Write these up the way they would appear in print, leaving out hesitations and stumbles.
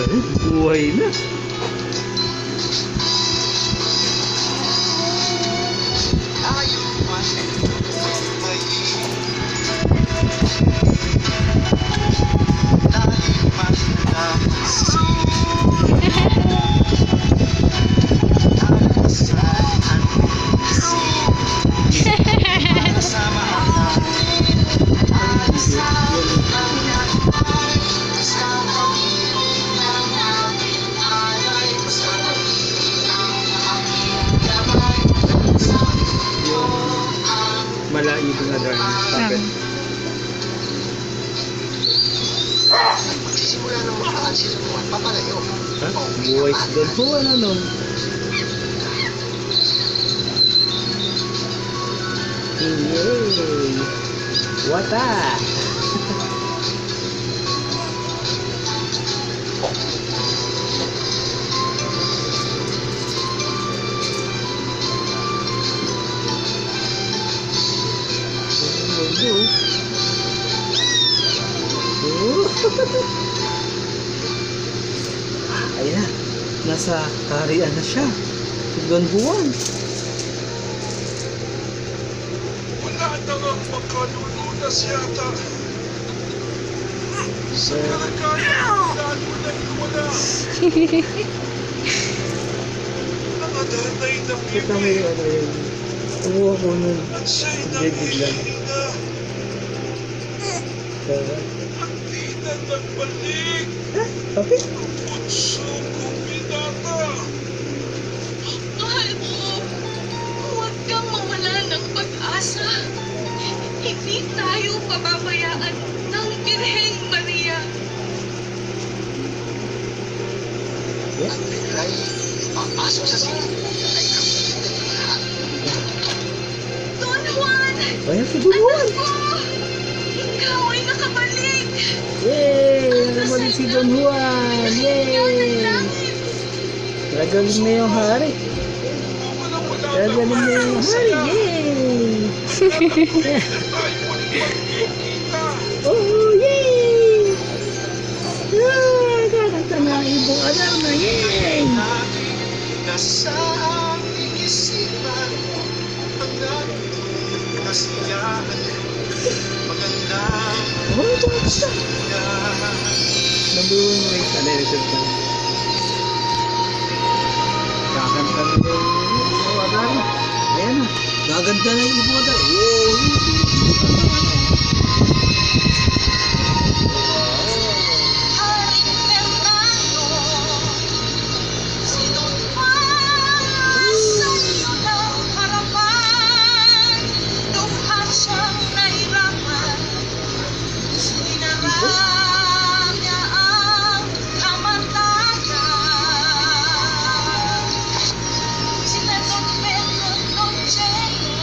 Buhay na. Malayo na doon. Bakit? Magsisimula ng makakansin mo at papalayo. Ha? Buhay si Don Juan ano? Yay! Wata! Ayan na, nasa kaharian na siya, si Don Juan. Wala na nga makalulunas yata. Sa kalagayan, lalo na iwala. Nangadanay na Kita mo yung ano yun. Kumuha ko nun. at siya'y Biglang. nangihina. At di na nagbalik. Sabi? Ang bunso kong binata. Mahal mo, huwag kang mawala ng pag-asa. Hindi tayo pababayaan ng Birheng Maria. Ang bigay, papasok sa silid ay kapitan ng lahat. Don Juan! Ayan si Don Juan. Anak ko! Ikaw ay nakabalik! Yay! Nakabalik si Don Juan! Yay! Gagaling na yung hari. Gagaling na yung hari. Yay! Oh, yay! Ah, kakanta na ang ibong alam na. Yay! Nasa aking isipan ang natin kasiyahan. Magandang Oh, ito ang gusto. kasiyahan. Nandoon mo yung kanilitip na. Kakanta na yung ibong alam. Ayan na. Gaganda na yung ibong alam. Yay! Haring Fernando, si Don Juan sa iyo ng harapan. Lubha siyang nahirapan, sinarap niya ang kamatayan. Sila Don Pedro, Don Jenny,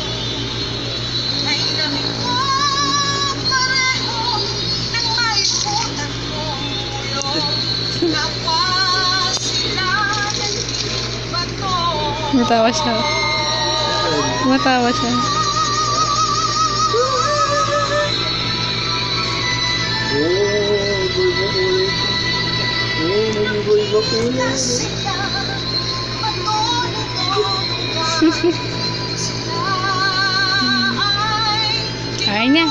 ay namiko pareho ng maipunan mong ulo. Kapwa sila ng bato. Matawa siya. Matawa siya. Oh, iba kulay. Oh, iba kulay. Sila matulog. Sila ay Ayaw niya.